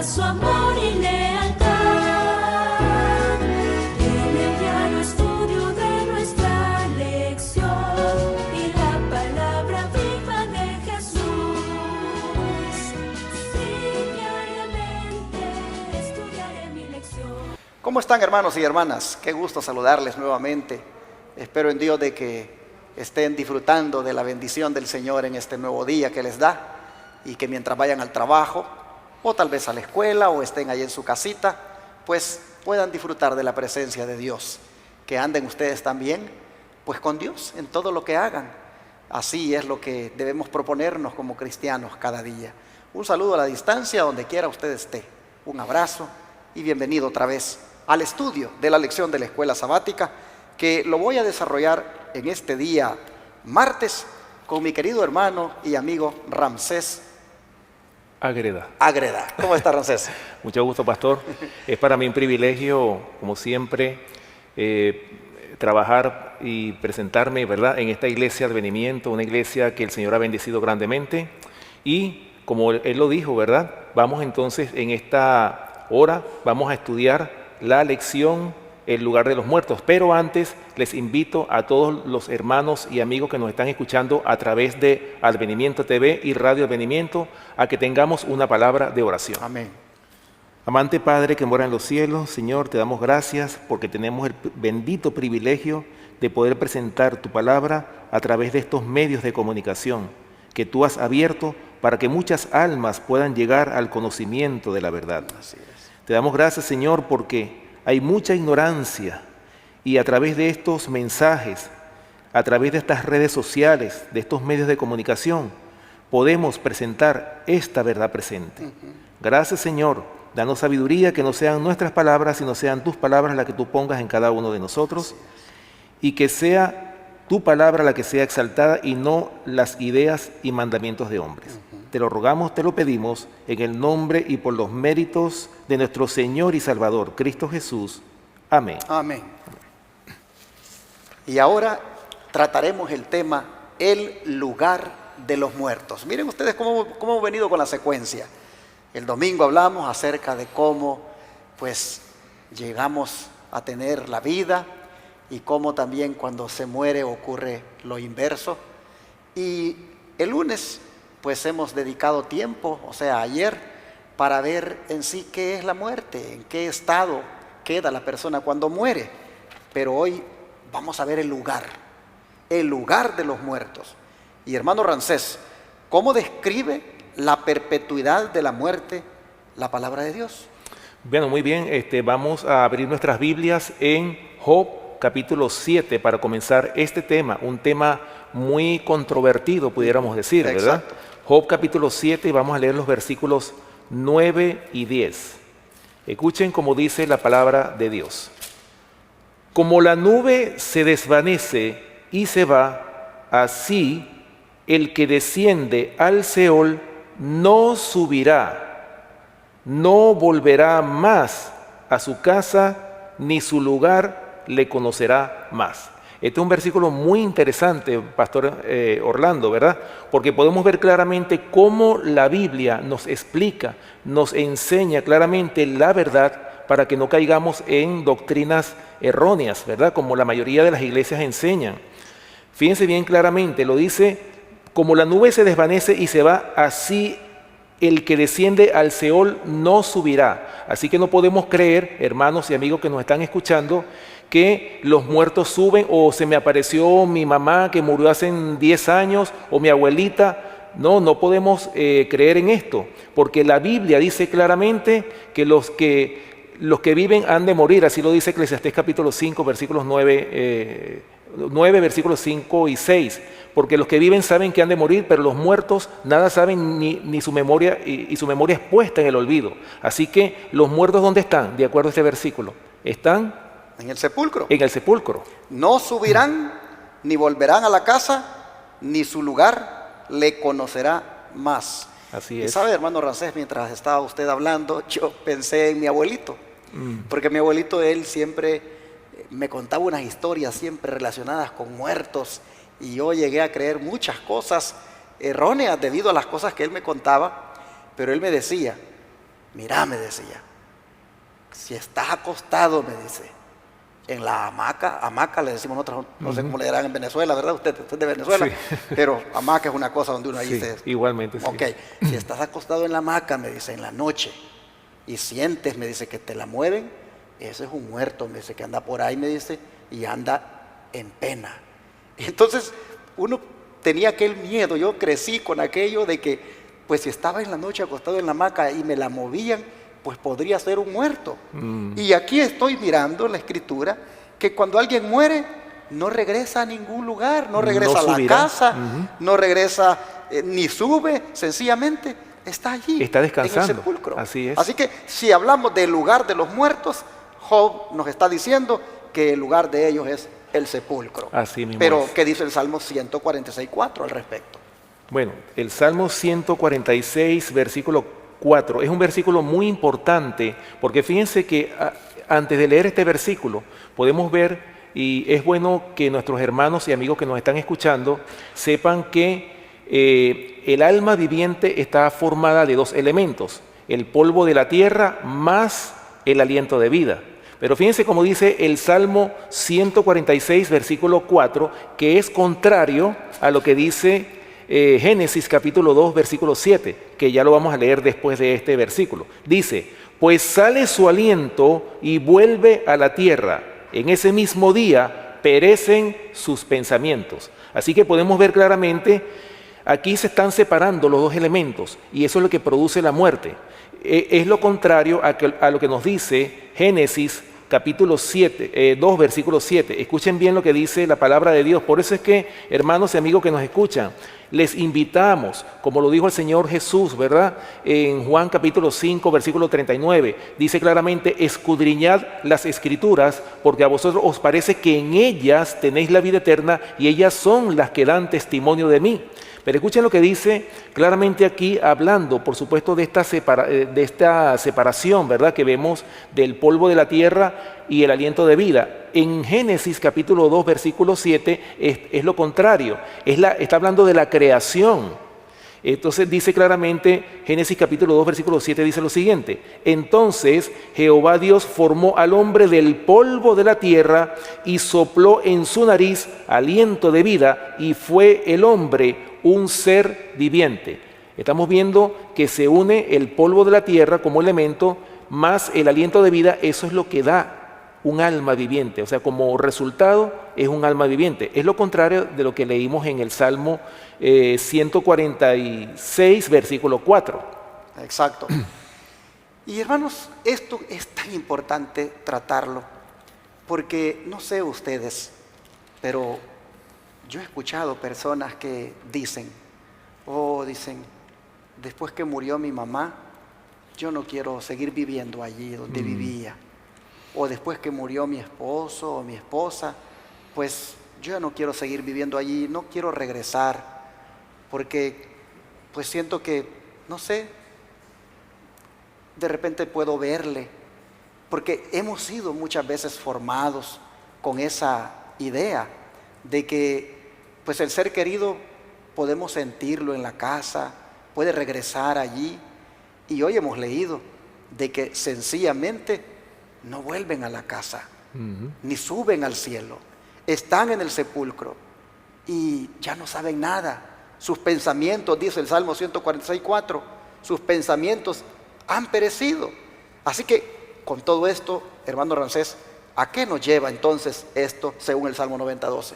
su amor y lealtad. En el diario estudio de nuestra lección y la palabra viva de Jesús. Sí, diariamente estudiaré mi lección. ¿Cómo están, hermanos y hermanas? Qué gusto saludarles nuevamente. Espero en Dios de que estén disfrutando de la bendición del Señor en este nuevo día que les da, y que mientras vayan al trabajo o tal vez a la escuela o estén ahí en su casita, pues puedan disfrutar de la presencia de Dios. Que anden ustedes también pues con Dios en todo lo que hagan. Así es lo que debemos proponernos como cristianos cada día. Un saludo a la distancia donde quiera usted esté. Un abrazo y bienvenido otra vez al estudio de la lección de la escuela sabática, que lo voy a desarrollar en este día martes con mi querido hermano y amigo Ramsés Ágreda. ¿Cómo está, Ramsés? Mucho gusto, pastor. Es para mí un privilegio, como siempre, trabajar y presentarme, ¿verdad?, en esta iglesia de Advenimiento, una iglesia que el Señor ha bendecido grandemente. Y como Él lo dijo, ¿verdad?, vamos entonces en esta hora, vamos a estudiar la lección El lugar de los muertos. Pero antes les invito a todos los hermanos y amigos que nos están escuchando a través de Advenimiento TV y Radio Advenimiento a que tengamos una palabra de oración. Amén. Amante Padre que mora en los cielos, Señor, te damos gracias porque tenemos el bendito privilegio de poder presentar tu palabra a través de estos medios de comunicación que tú has abierto para que muchas almas puedan llegar al conocimiento de la verdad. Así es. Te damos gracias, Señor, porque hay mucha ignorancia y a través de estos mensajes, a través de estas redes sociales, de estos medios de comunicación, podemos presentar esta verdad presente. Gracias, Señor. Danos sabiduría, que no sean nuestras palabras, sino sean tus palabras las que tú pongas en cada uno de nosotros, y que sea tu palabra la que sea exaltada y no las ideas y mandamientos de hombres. Te lo rogamos, te lo pedimos, en el nombre y por los méritos de nuestro Señor y Salvador, Cristo Jesús. Amén. Amén. Y ahora trataremos el tema, el lugar de los muertos. Miren ustedes cómo hemos venido con la secuencia. El domingo hablamos acerca de cómo pues llegamos a tener la vida y cómo también cuando se muere ocurre lo inverso. Y el lunes pues hemos dedicado tiempo, o sea, ayer, para ver en sí qué es la muerte, en qué estado queda la persona cuando muere. Pero hoy vamos a ver el lugar de los muertos. Y hermano Ramsés, ¿cómo describe la perpetuidad de la muerte la palabra de Dios? Bueno, muy bien, vamos a abrir nuestras Biblias en Job capítulo 7 para comenzar este tema, un tema muy controvertido, pudiéramos decir, ¿verdad? Exacto. Job capítulo 7, y vamos a leer los versículos 9 y 10. Escuchen cómo dice la palabra de Dios. Como la nube se desvanece y se va, así el que desciende al Seol no subirá, no volverá más a su casa, ni su lugar le conocerá más. Este es un versículo muy interesante, Pastor Orlando, ¿verdad? Porque podemos ver claramente cómo la Biblia nos explica, nos enseña claramente la verdad para que no caigamos en doctrinas erróneas, ¿verdad? Como la mayoría de las iglesias enseñan. Fíjense bien claramente, lo dice, como la nube se desvanece y se va, así el que desciende al Seol no subirá. Así que no podemos creer, hermanos y amigos que nos están escuchando, que los muertos suben, o se me apareció mi mamá que murió hace 10 años, o mi abuelita. No podemos creer en esto, porque la Biblia dice claramente que los que viven han de morir. Así lo dice Eclesiastés capítulo 5, versículos 9, versículos 5 y 6. Porque los que viven saben que han de morir, pero los muertos nada saben, ni su memoria, y su memoria es puesta en el olvido. Así que los muertos, ¿dónde están? De acuerdo a este versículo, están en el sepulcro. En el sepulcro. No subirán, ni volverán a la casa, ni su lugar le conocerá más. Así es. Y sabe, hermano Ramsés, mientras estaba usted hablando, yo pensé en mi abuelito. Porque mi abuelito, él siempre me contaba unas historias siempre relacionadas con muertos. Y yo llegué a creer muchas cosas erróneas debido a las cosas que él me contaba. Pero él me decía, mira, me decía, si estás acostado, me dice, en la hamaca le decimos nosotros, no sé cómo le dirán en Venezuela, ¿verdad? Usted es de Venezuela, Sí. pero hamaca es una cosa donde uno ahí Sí, se... igualmente, sí. Ok, si estás acostado en la hamaca, me dice, en la noche, y sientes, me dice, que te la mueven, ese es un muerto, me dice, que anda por ahí, me dice, y anda en pena. Entonces, uno tenía aquel miedo, yo crecí con aquello de que, pues si estaba en la noche acostado en la hamaca y me la movían, pues podría ser un muerto. Y aquí estoy mirando en la escritura que cuando alguien muere, no regresa a ningún lugar, no regresa No a la subirá. casa, no regresa, ni sube, sencillamente está allí, Está descansando. en el sepulcro. Así es. Así que si hablamos del lugar de los muertos, Job nos está diciendo que el lugar de ellos es el sepulcro. Así mismo Pero, es. ¿qué dice el Salmo 146:4 al respecto? Bueno, el Salmo 146, versículo 4, es un versículo muy importante porque fíjense que antes de leer este versículo podemos ver, y es bueno que nuestros hermanos y amigos que nos están escuchando sepan que el alma viviente está formada de dos elementos, el polvo de la tierra más el aliento de vida. Pero fíjense cómo dice el Salmo 146, versículo 4, que es contrario a lo que dice Génesis capítulo 2, versículo 7, que ya lo vamos a leer después de este versículo. Dice, pues sale su aliento y vuelve a la tierra. En ese mismo día perecen sus pensamientos. Así que podemos ver claramente, aquí se están separando los dos elementos y eso es lo que produce la muerte. Es lo contrario a lo que nos dice Génesis capítulo 2, versículo 7. Escuchen bien lo que dice la palabra de Dios. Por eso es que, hermanos y amigos que nos escuchan, les invitamos, como lo dijo el Señor Jesús, ¿verdad? En Juan capítulo 5, versículo 39, dice claramente, escudriñad las Escrituras, porque a vosotros os parece que en ellas tenéis la vida eterna y ellas son las que dan testimonio de mí. Pero escuchen lo que dice claramente aquí, hablando, por supuesto, de esta separación, ¿verdad? Que vemos del polvo de la tierra y el aliento de vida. En Génesis capítulo 2, versículo 7, es lo contrario. Está hablando de la creación. Entonces dice claramente, Génesis capítulo 2, versículo 7, dice lo siguiente. Entonces Jehová Dios formó al hombre del polvo de la tierra y sopló en su nariz aliento de vida y fue el hombre un ser viviente. Estamos viendo que se une el polvo de la tierra como elemento más el aliento de vida. Eso es lo que da un alma viviente, o sea, como resultado es un alma viviente. Es lo contrario de lo que leímos en el Salmo 146, versículo 4. Exacto. Y hermanos, esto es tan importante tratarlo, porque no sé ustedes, pero yo he escuchado personas que dicen, después que murió mi mamá, yo no quiero seguir viviendo allí donde vivía. O después que murió mi esposo o mi esposa, pues yo ya no quiero seguir viviendo allí, no quiero regresar, porque pues siento que, no sé, de repente puedo verle, porque hemos sido muchas veces formados con esa idea de que pues el ser querido podemos sentirlo en la casa, puede regresar allí, y hoy hemos leído de que sencillamente no vuelven a la casa, ni suben al cielo, están en el sepulcro y ya no saben nada. Sus pensamientos, dice el Salmo 146:4, sus pensamientos han perecido. Así que con todo esto, hermano Ramsés, ¿a qué nos lleva entonces esto según el Salmo 90:12?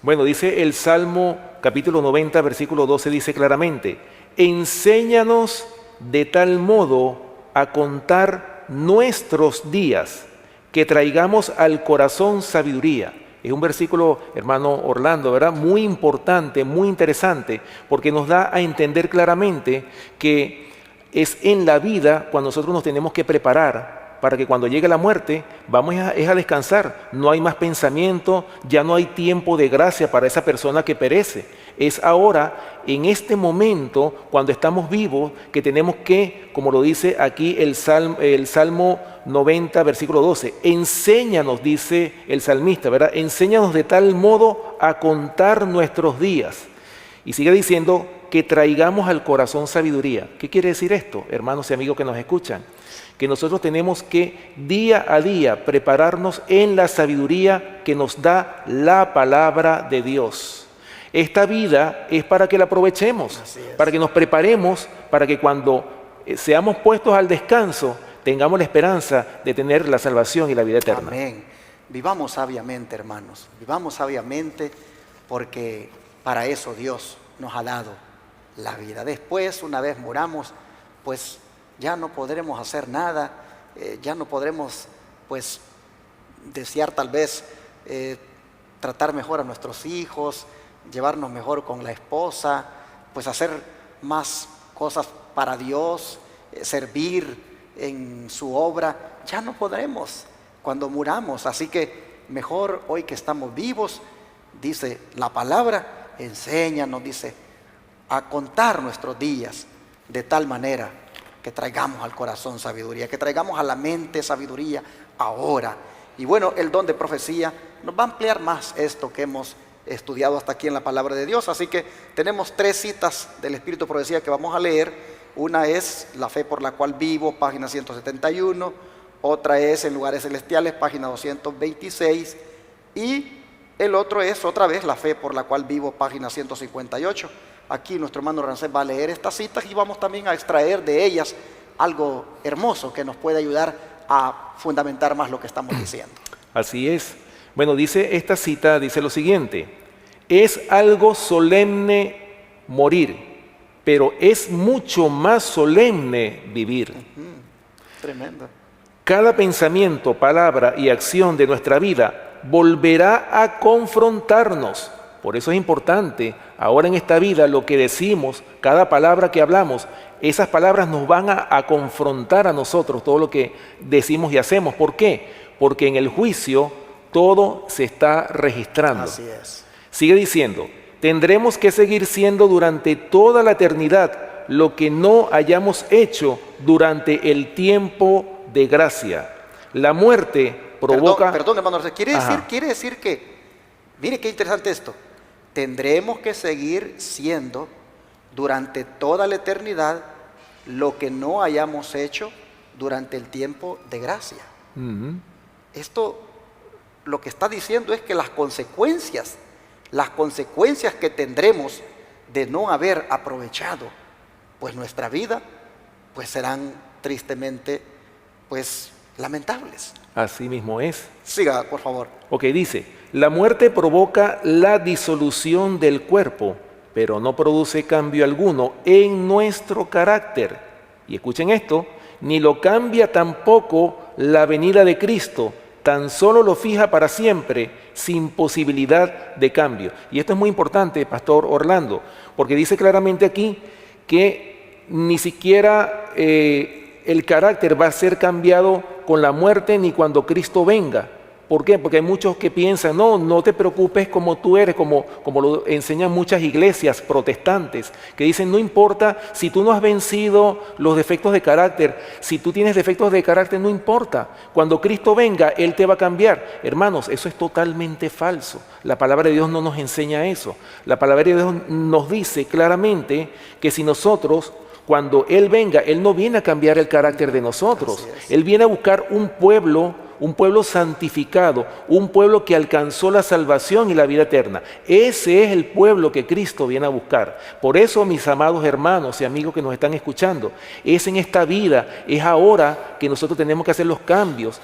Bueno, dice el Salmo capítulo 90, versículo 12, dice claramente, enséñanos de tal modo a contar nuestros días, que traigamos al corazón sabiduría. Es un versículo, hermano Orlando, ¿verdad? Muy importante, muy interesante, porque nos da a entender claramente que es en la vida cuando nosotros nos tenemos que preparar para que cuando llegue la muerte, vamos a descansar. No hay más pensamiento, ya no hay tiempo de gracia para esa persona que perece. Es ahora, en este momento, cuando estamos vivos, que tenemos que, como lo dice aquí el Salmo 90, versículo 12, enséñanos, dice el salmista, ¿verdad? Enséñanos de tal modo a contar nuestros días. Y sigue diciendo, que traigamos al corazón sabiduría. ¿Qué quiere decir esto, hermanos y amigos que nos escuchan? Que nosotros tenemos que día a día prepararnos en la sabiduría que nos da la palabra de Dios. Esta vida es para que la aprovechemos, para que nos preparemos, para que cuando seamos puestos al descanso, tengamos la esperanza de tener la salvación y la vida eterna. Amén. Vivamos sabiamente, hermanos. Vivamos sabiamente porque para eso Dios nos ha dado la vida. Después, una vez muramos, pues ya no podremos hacer nada, ya no podremos, pues, desear tal vez tratar mejor a nuestros hijos, llevarnos mejor con la esposa, pues hacer más cosas para Dios, servir en su obra. Ya no podremos cuando muramos, así que mejor hoy que estamos vivos, dice la palabra, enséñanos, dice, a contar nuestros días de tal manera que traigamos al corazón sabiduría, que traigamos a la mente sabiduría ahora. Y bueno, el don de profecía nos va a ampliar más esto que hemos estudiado hasta aquí en la palabra de Dios. Así que tenemos 3 citas del Espíritu de Profecía que vamos a leer. Una es La fe por la cual vivo, página 171. Otra es En lugares celestiales, página 226. Y el otro es otra vez La fe por la cual vivo, página 158. Aquí nuestro hermano Rancés va a leer estas citas y vamos también a extraer de ellas algo hermoso que nos puede ayudar a fundamentar más lo que estamos diciendo. Así es. Bueno, dice esta cita, dice lo siguiente: es algo solemne morir, pero es mucho más solemne vivir. Tremendo. Cada pensamiento, palabra y acción de nuestra vida volverá a confrontarnos. Por eso es importante, ahora en esta vida, lo que decimos, cada palabra que hablamos, esas palabras nos van a confrontar a nosotros, todo lo que decimos y hacemos. ¿Por qué? Porque en el juicio todo se está registrando. Así es. Sigue diciendo, tendremos que seguir siendo durante toda la eternidad lo que no hayamos hecho durante el tiempo de gracia. La muerte provoca... Perdón, hermano, quiere decir que, mire qué interesante esto, tendremos que seguir siendo durante toda la eternidad lo que no hayamos hecho durante el tiempo de gracia. Esto lo que está diciendo es que las consecuencias que tendremos de no haber aprovechado pues nuestra vida, pues serán tristemente pues lamentables. Así mismo es. Siga, por favor. Ok, dice, la muerte provoca la disolución del cuerpo, pero no produce cambio alguno en nuestro carácter. Y escuchen esto, ni lo cambia tampoco la venida de Cristo, tan solo lo fija para siempre, sin posibilidad de cambio. Y esto es muy importante, Pastor Orlando, porque dice claramente aquí que ni siquiera el carácter va a ser cambiado con la muerte ni cuando Cristo venga. ¿Por qué? Porque hay muchos que piensan, no te preocupes como tú eres, como lo enseñan muchas iglesias protestantes, que dicen, no importa si tú no has vencido los defectos de carácter, si tú tienes defectos de carácter, no importa. Cuando Cristo venga, Él te va a cambiar. Hermanos, eso es totalmente falso. La palabra de Dios no nos enseña eso. La palabra de Dios nos dice claramente que si nosotros, cuando Él venga, Él no viene a cambiar el carácter de nosotros. Él viene a buscar un pueblo santificado, un pueblo que alcanzó la salvación y la vida eterna. Ese es el pueblo que Cristo viene a buscar. Por eso, mis amados hermanos y amigos que nos están escuchando, es en esta vida, es ahora que nosotros tenemos que hacer los cambios.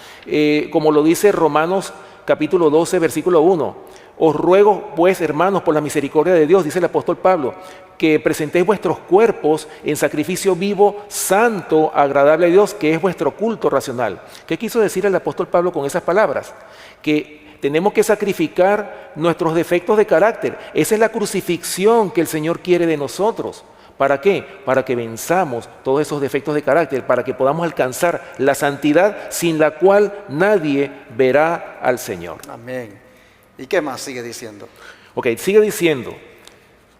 Como lo dice Romanos capítulo 12, versículo 1. Os ruego, pues, hermanos, por la misericordia de Dios, dice el apóstol Pablo, que presentéis vuestros cuerpos en sacrificio vivo, santo, agradable a Dios, que es vuestro culto racional. ¿Qué quiso decir el apóstol Pablo con esas palabras? Que tenemos que sacrificar nuestros defectos de carácter. Esa es la crucifixión que el Señor quiere de nosotros. ¿Para qué? Para que venzamos todos esos defectos de carácter, para que podamos alcanzar la santidad sin la cual nadie verá al Señor. Amén. ¿Y qué más sigue diciendo? Ok, sigue diciendo,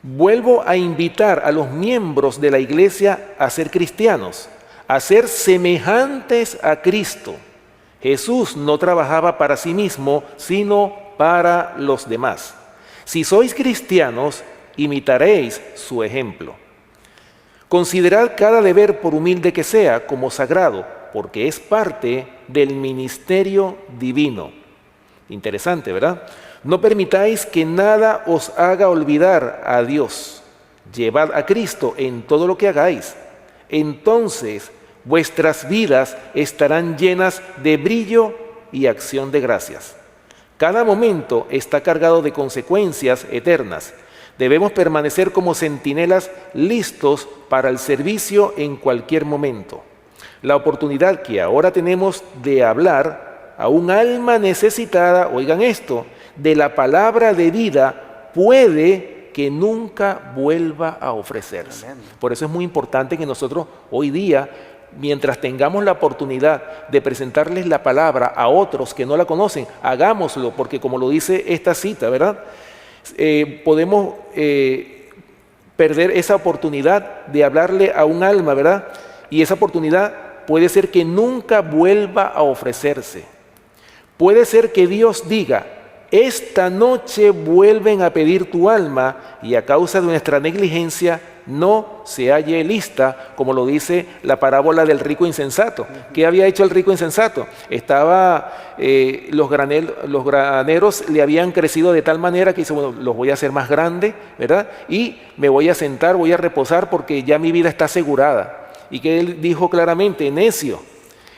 vuelvo a invitar a los miembros de la iglesia a ser cristianos, a ser semejantes a Cristo. Jesús no trabajaba para sí mismo, sino para los demás. Si sois cristianos, imitaréis su ejemplo. Considerad cada deber, por humilde que sea, como sagrado, porque es parte del ministerio divino. Interesante, ¿verdad? No permitáis que nada os haga olvidar a Dios. Llevad a Cristo en todo lo que hagáis. Entonces vuestras vidas estarán llenas de brillo y acción de gracias. Cada momento está cargado de consecuencias eternas. Debemos permanecer como centinelas listos para el servicio en cualquier momento. La oportunidad que ahora tenemos de hablar a un alma necesitada, oigan esto, de la palabra de vida, puede que nunca vuelva a ofrecerse. Por eso es muy importante que nosotros hoy día, mientras tengamos la oportunidad de presentarles la palabra a otros que no la conocen, hagámoslo, porque como lo dice esta cita, ¿verdad? Podemos perder esa oportunidad de hablarle a un alma, ¿verdad? Y esa oportunidad puede ser que nunca vuelva a ofrecerse. Puede ser que Dios diga: esta noche vuelven a pedir tu alma y a causa de nuestra negligencia no se halle lista, como lo dice la parábola del rico insensato. ¿Qué había hecho el rico insensato? Los graneros le habían crecido de tal manera que dice, bueno, los voy a hacer más grandes, ¿verdad? Y me voy a sentar, voy a reposar porque ya mi vida está asegurada. Y que él dijo claramente: necio,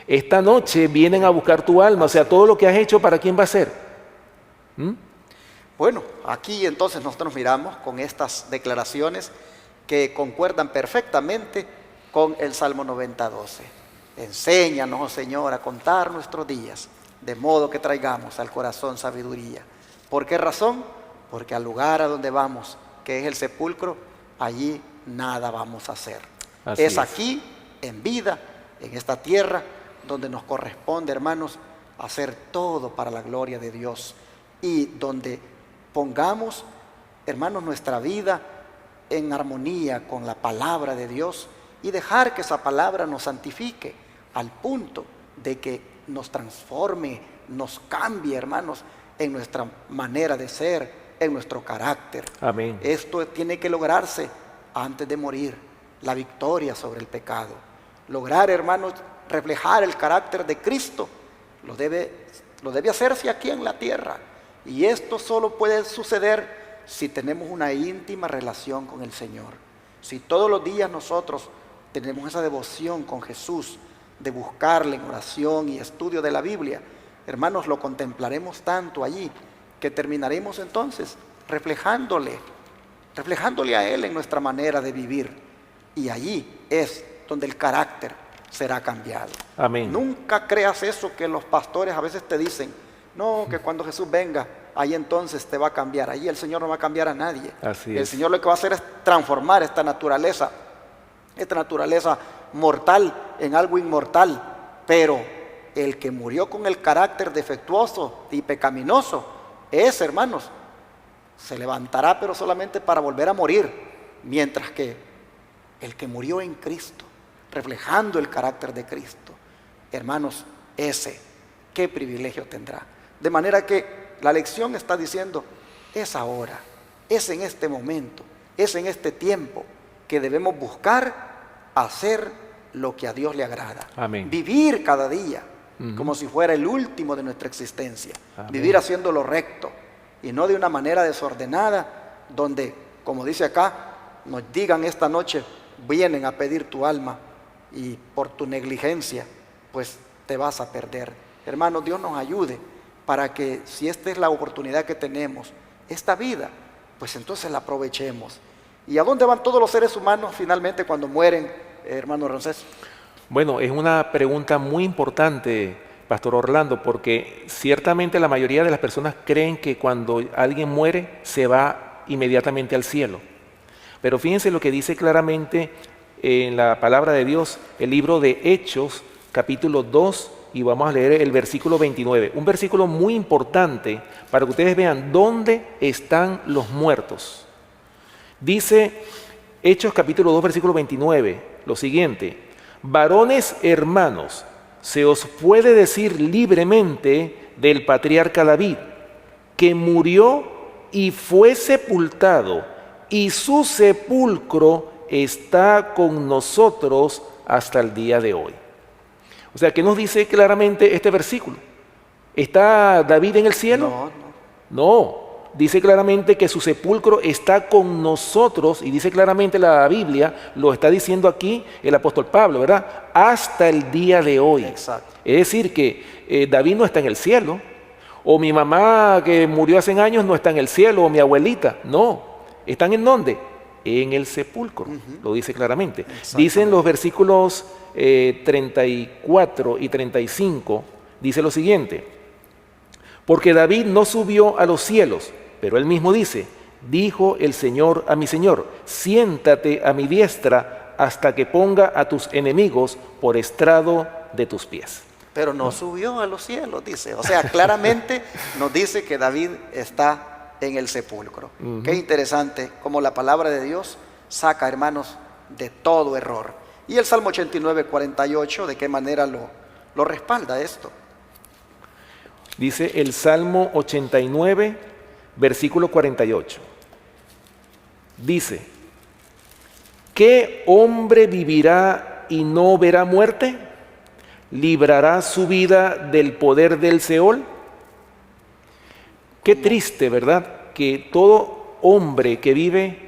esta noche vienen a buscar tu alma. O sea, todo lo que has hecho, ¿para quién va a ser? Bueno, aquí entonces nosotros miramos con estas declaraciones que concuerdan perfectamente con el Salmo 90:12. Enséñanos, oh Señor, a contar nuestros días, de modo que traigamos al corazón sabiduría. ¿Por qué razón? Porque al lugar a donde vamos, que es el sepulcro, allí nada vamos a hacer. Es aquí, en vida, en esta tierra, donde nos corresponde, hermanos, hacer todo para la gloria de Dios. Y donde pongamos, hermanos, nuestra vida en armonía con la palabra de Dios y dejar que esa palabra nos santifique al punto de que nos transforme, nos cambie, hermanos, en nuestra manera de ser, en nuestro carácter. Amén. Esto tiene que lograrse antes de morir, la victoria sobre el pecado. Lograr, hermanos, reflejar el carácter de Cristo, lo debe hacerse aquí en la tierra. Y esto solo puede suceder si tenemos una íntima relación con el Señor. Si todos los días nosotros tenemos esa devoción con Jesús, de buscarle en oración y estudio de la Biblia, hermanos, lo contemplaremos tanto allí, que terminaremos entonces reflejándole a Él en nuestra manera de vivir. Y allí es donde el carácter será cambiado. Amén. Nunca creas eso que los pastores a veces te dicen: no, que cuando Jesús venga, ahí entonces te va a cambiar. Allí el Señor no va a cambiar a nadie. Así el es. Señor lo que va a hacer es transformar esta naturaleza mortal en algo inmortal. Pero el que murió con el carácter defectuoso y pecaminoso, ese, hermanos, se levantará, pero solamente para volver a morir. Mientras que el que murió en Cristo, reflejando el carácter de Cristo, hermanos, ese, qué privilegio tendrá. De manera que la lección está diciendo: es ahora, es en este momento, es en este tiempo que debemos buscar hacer lo que a Dios le agrada. Amén. Vivir cada día como si fuera el último de nuestra existencia. Amén. Vivir haciendo lo recto y no de una manera desordenada, donde, como dice acá, nos digan esta noche: vienen a pedir tu alma, y por tu negligencia pues te vas a perder. Hermanos, Dios nos ayude para que, si esta es la oportunidad que tenemos, esta vida, pues entonces la aprovechemos. ¿Y a dónde van todos los seres humanos finalmente cuando mueren, hermano Ramsés? Bueno, es una pregunta muy importante, Pastor Orlando, porque ciertamente la mayoría de las personas creen que cuando alguien muere se va inmediatamente al cielo. Pero fíjense lo que dice claramente en la palabra de Dios, el libro de Hechos, capítulo 2, y vamos a leer el versículo 29. Un versículo muy importante para que ustedes vean dónde están los muertos. Dice Hechos capítulo 2, versículo 29, lo siguiente: varones hermanos, se os puede decir libremente del patriarca David, que murió y fue sepultado, y su sepulcro está con nosotros hasta el día de hoy. O sea, ¿qué nos dice claramente este versículo? ¿Está David en el cielo? No, No, dice claramente que su sepulcro está con nosotros, y dice claramente la Biblia, lo está diciendo aquí el apóstol Pablo, ¿verdad? Hasta el día de hoy. exacto. Es decir, que David no está en el cielo, o mi mamá que murió hace años no está en el cielo, o mi abuelita, no. ¿Están en dónde? En el sepulcro, lo dice claramente. Dicen los versículos 34 y 35, dice lo siguiente: porque David no subió a los cielos, pero él mismo dice, dijo el Señor a mi Señor, siéntate a mi diestra hasta que ponga a tus enemigos por estrado de tus pies. Pero no subió a los cielos, dice. O sea, claramente nos dice que David está en el sepulcro. Qué interesante cómo la palabra de Dios saca, hermanos, de todo error. Y el Salmo 89, 48, ¿de qué manera lo respalda esto? Dice el Salmo 89, versículo 48. Dice, ¿qué hombre vivirá y no verá muerte? ¿Librará su vida del poder del Seol? Qué triste, ¿verdad? Que todo hombre que vive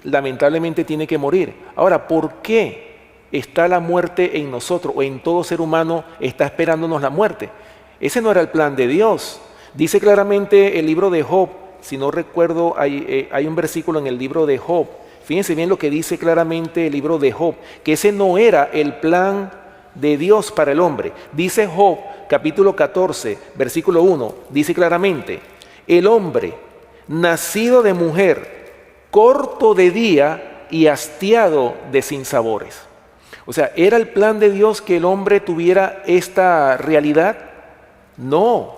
lamentablemente tiene que morir. Ahora, ¿por qué está la muerte en nosotros, o en todo ser humano está esperándonos la muerte? Ese no era el plan de Dios. Dice claramente el libro de Job, si no recuerdo, hay un versículo en el libro de Job. Fíjense bien lo que dice claramente el libro de Job, que ese no era el plan de Dios para el hombre. Dice Job, capítulo 14, versículo 1, dice claramente, el hombre, nacido de mujer, corto de día y hastiado de sinsabores. O sea, ¿era el plan de Dios que el hombre tuviera esta realidad? No,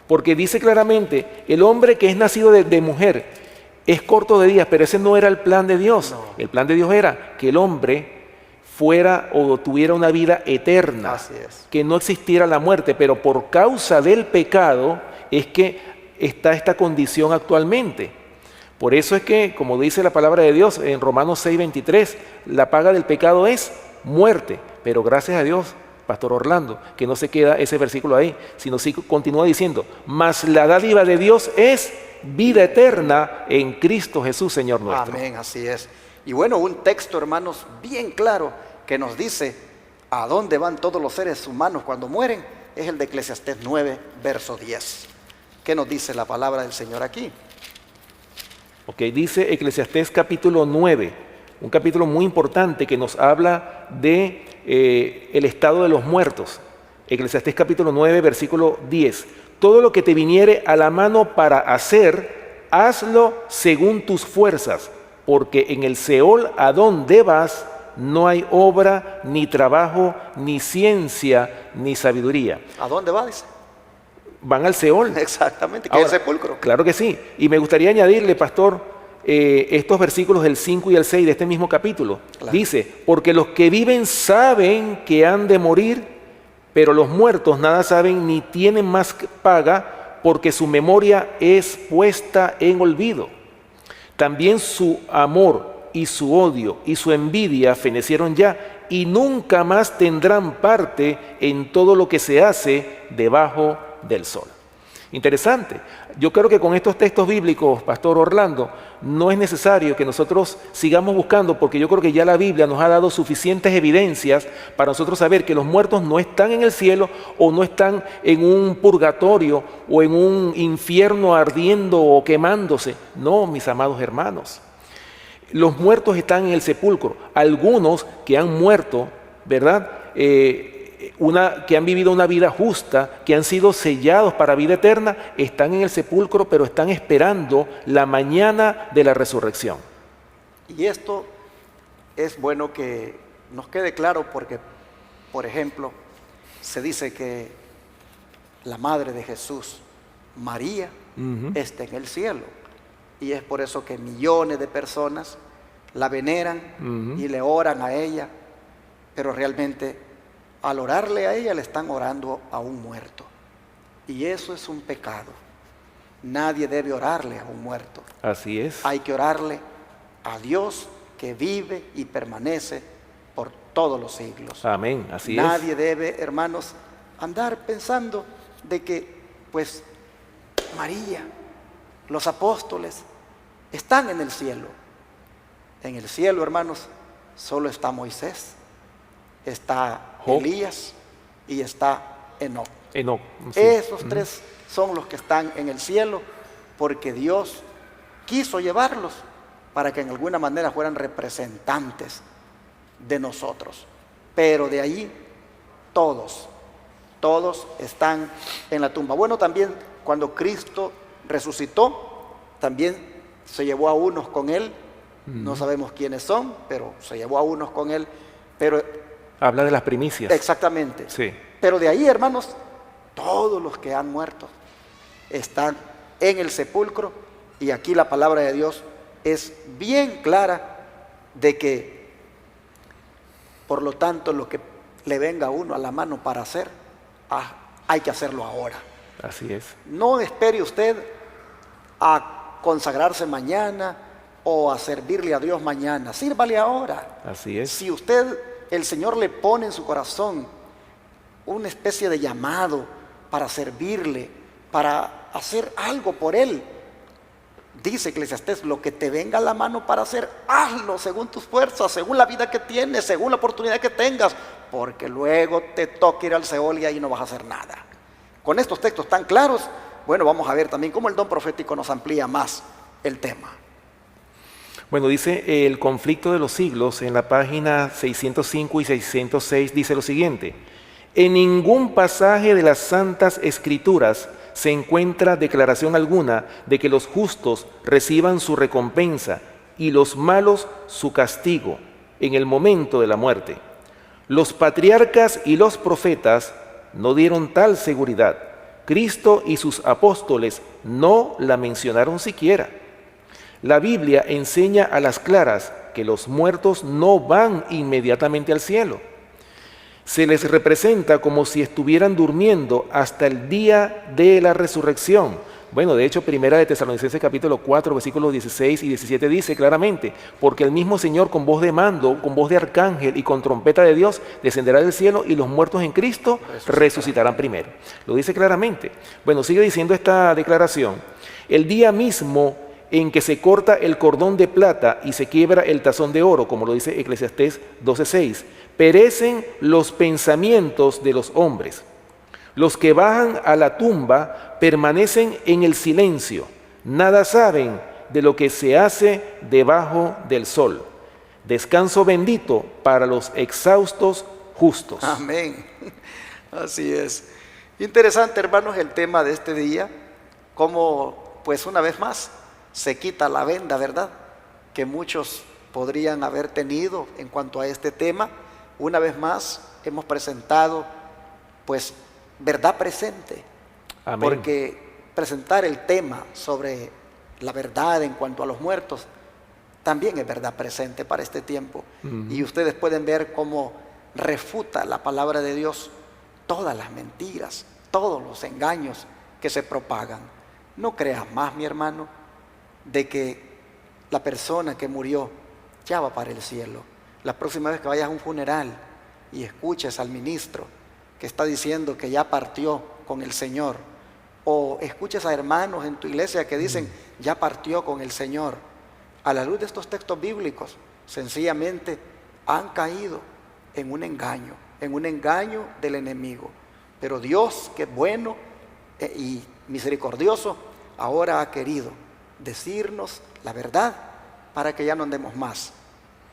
porque dice claramente, el hombre que es nacido de mujer es corto de días, pero ese no era el plan de Dios. No. El plan de Dios era que el hombre fuera o tuviera una vida eterna, Así es. que no existiera la muerte, pero por causa del pecado es que está esta condición actualmente. Por eso es que, como dice la palabra de Dios en Romanos 6:23, la paga del pecado es muerte, pero gracias a Dios, Pastor Orlando, que no se queda ese versículo ahí, sino sí continúa diciendo, mas la dádiva de Dios es vida eterna en Cristo Jesús, Señor nuestro. Amén, así es. Y bueno, un texto, hermanos, bien claro que nos dice a dónde van todos los seres humanos cuando mueren, es el de Eclesiastés 9, verso 10. ¿Qué nos dice la palabra del Señor aquí? Ok, dice Eclesiastés capítulo 9, un capítulo muy importante que nos habla de el estado de los muertos. Eclesiastés capítulo 9, versículo 10. Todo lo que te viniere a la mano para hacer, hazlo según tus fuerzas, porque en el Seol a donde vas no hay obra, ni trabajo, ni ciencia, ni sabiduría. ¿A dónde va? Dice. Van al Seol. Exactamente, que Ahora, es el sepulcro. Claro que sí. Y me gustaría añadirle, pastor, estos versículos del 5 y el 6 de este mismo capítulo. Claro. Dice, porque los que viven saben que han de morir, pero los muertos nada saben ni tienen más paga, porque su memoria es puesta en olvido. También su amor y su odio y su envidia fenecieron ya, y nunca más tendrán parte en todo lo que se hace debajo del sol. Interesante. Yo creo que con estos textos bíblicos, Pastor Orlando, no es necesario que nosotros sigamos buscando, porque yo creo que ya la Biblia nos ha dado suficientes evidencias para nosotros saber que los muertos no están en el cielo o no están en un purgatorio o en un infierno ardiendo o quemándose. No, mis amados hermanos. Los muertos están en el sepulcro. Algunos que han muerto, ¿verdad? Que han vivido una vida justa, que han sido sellados para vida eterna, están en el sepulcro, pero están esperando la mañana de la resurrección. Y esto es bueno que nos quede claro porque, por ejemplo, se dice que la madre de Jesús, María, está en el cielo. Y es por eso que millones de personas la veneran y le oran a ella, pero realmente al orarle a ella le están orando a un muerto. Y eso es un pecado. Nadie debe orarle a un muerto. Así es. Hay que orarle a Dios que vive y permanece por todos los siglos. Amén, así Nadie debe, hermanos, andar pensando de que, pues, María, los apóstoles, están en el cielo. En el cielo, hermanos, solo está Moisés, está Job. Elías y está Enoc. Enoc, sí. Esos tres son los que están en el cielo, porque Dios quiso llevarlos para que en alguna manera fueran representantes de nosotros. Pero de ahí todos están en la tumba. Bueno, también cuando Cristo resucitó, también se llevó a unos con Él. No sabemos quiénes son, pero se llevó a unos con Él. Pero Habla de las primicias. exactamente. Sí. Pero de ahí, hermanos, todos los que han muerto están en el sepulcro, y aquí la palabra de Dios es bien clara de que, por lo tanto, lo que le venga a uno a la mano para hacer, hay que hacerlo ahora. Así es. No espere usted a consagrarse mañana o a servirle a Dios mañana. Sírvale ahora. Así es. Si usted, el Señor le pone en su corazón una especie de llamado para servirle, para hacer algo por Él, dice Eclesiastés, lo que te venga a la mano para hacer, hazlo según tus fuerzas, según la vida que tienes, según la oportunidad que tengas, porque luego te toca ir al Seol y ahí no vas a hacer nada. Con estos textos tan claros, bueno, vamos a ver también cómo el don profético nos amplía más el tema. Bueno, dice el conflicto de los siglos en la página 605 y 606, dice lo siguiente: en ningún pasaje de las Santas Escrituras se encuentra declaración alguna de que los justos reciban su recompensa y los malos su castigo en el momento de la muerte. Los patriarcas y los profetas no dieron tal seguridad. Cristo y sus apóstoles no la mencionaron siquiera. La Biblia enseña a las claras que los muertos no van inmediatamente al cielo. Se les representa como si estuvieran durmiendo hasta el día de la resurrección. Bueno, de hecho, Primera de Tesalonicenses capítulo 4, versículos 16 y 17 dice claramente: porque el mismo Señor con voz de mando, con voz de arcángel y con trompeta de Dios descenderá del cielo, y los muertos en Cristo resucitarán primero. Lo dice claramente. Bueno, sigue diciendo esta declaración: el día mismo en que se corta el cordón de plata y se quiebra el tazón de oro, como lo dice Eclesiastés 12:6, perecen los pensamientos de los hombres. Los que bajan a la tumba permanecen en el silencio, nada saben de lo que se hace debajo del sol. Descanso bendito para los exhaustos justos. Amén. Así es. Interesante, hermanos, el tema de este día, cómo, pues, una vez más se quita la venda, ¿verdad?, que muchos podrían haber tenido en cuanto a este tema. Una vez más hemos presentado, pues, verdad presente. Amén. Porque presentar el tema sobre la verdad en cuanto a los muertos también es verdad presente para este tiempo. Y ustedes pueden ver cómo refuta la palabra de Dios todas las mentiras, todos los engaños que se propagan. No creas más, mi hermano, de que la persona que murió ya va para el cielo. La próxima vez que vayas a un funeral y escuches al ministro que está diciendo que ya partió con el Señor, o escuches a hermanos en tu iglesia que dicen ya partió con el Señor, a la luz de estos textos bíblicos, sencillamente han caído en un engaño del enemigo. Pero Dios, que es bueno y misericordioso, ahora ha querido decirnos la verdad para que ya no andemos más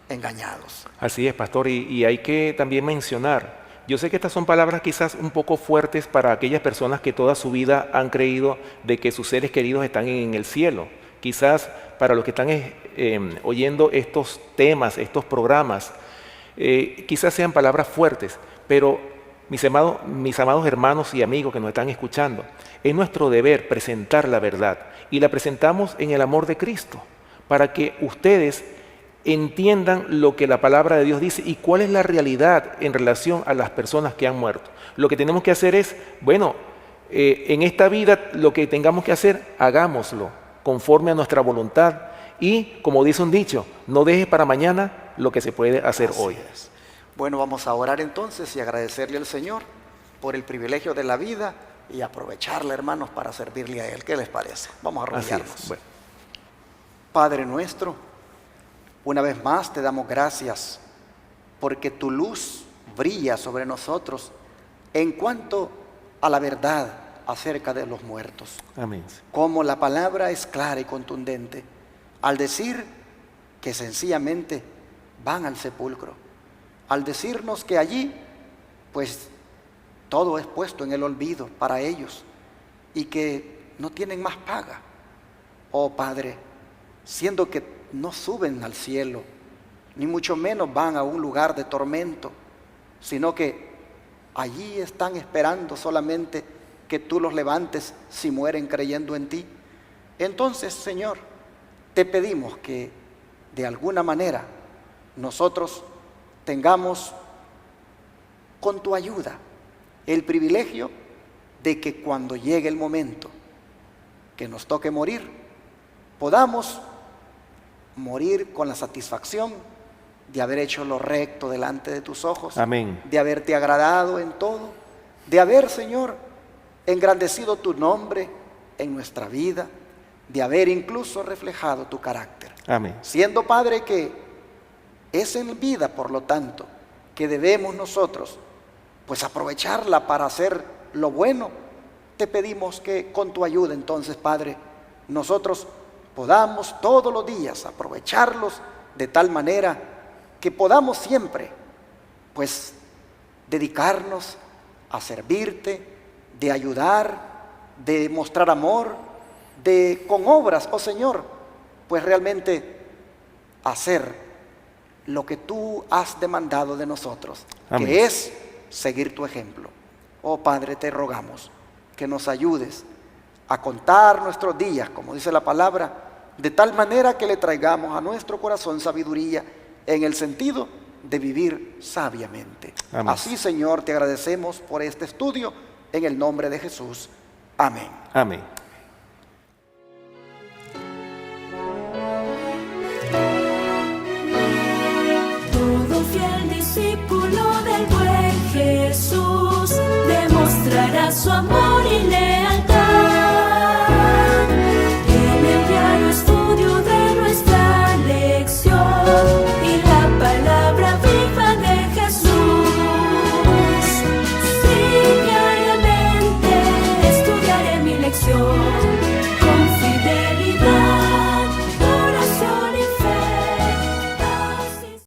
engañados. Así es, pastor, y hay que también mencionar, yo sé que estas son palabras quizás un poco fuertes para aquellas personas que toda su vida han creído de que sus seres queridos están en el cielo. Quizás para los que están oyendo estos temas, estos programas, quizás sean palabras fuertes, pero mis amados hermanos y amigos que nos están escuchando, es nuestro deber presentar la verdad, y la presentamos en el amor de Cristo, para que ustedes entiendan lo que la palabra de Dios dice y cuál es la realidad en relación a las personas que han muerto. Lo que tenemos que hacer es, bueno, en esta vida lo que tengamos que hacer, hagámoslo conforme a nuestra voluntad y, como dice un dicho, no dejes para mañana lo que se puede hacer Así hoy. es. Bueno, vamos a orar entonces y agradecerle al Señor por el privilegio de la vida y aprovecharla, hermanos, para servirle a Él. ¿Qué les parece? Vamos a Así arrodillarnos. es. Bueno, Padre nuestro, una vez más te damos gracias porque tu luz brilla sobre nosotros en cuanto a la verdad acerca de los muertos. amén. Como la palabra es clara y contundente al decir que sencillamente van al sepulcro, al decirnos que allí pues todo es puesto en el olvido para ellos y que no tienen más paga. Oh Padre, siendo que no suben al cielo, ni mucho menos van a un lugar de tormento, sino que allí están esperando solamente que tú los levantes si mueren creyendo en ti. Entonces, Señor, te pedimos que de alguna manera nosotros tengamos con tu ayuda el privilegio de que cuando llegue el momento que nos toque morir, podamos morir con la satisfacción de haber hecho lo recto delante de tus ojos, Amén. de haberte agradado en todo, de haber, Señor, engrandecido tu nombre en nuestra vida, de haber incluso reflejado tu carácter. Amén. Siendo, Padre, que es en vida, por lo tanto, que debemos nosotros pues aprovecharla para hacer lo bueno, te pedimos que con tu ayuda entonces, Padre, nosotros podamos todos los días aprovecharlos de tal manera que podamos siempre pues dedicarnos a servirte, de ayudar, de mostrar amor, de con obras, oh Señor, pues realmente hacer lo que tú has demandado de nosotros, Amén. que es seguir tu ejemplo. Oh Padre, te rogamos que nos ayudes a contar nuestros días, como dice la palabra, de tal manera que le traigamos a nuestro corazón sabiduría en el sentido de vivir sabiamente. Amén. Así, Señor, te agradecemos por este estudio en el nombre de Jesús. Amén. Amén. Todo fiel discípulo del buen Jesús demostrará su amor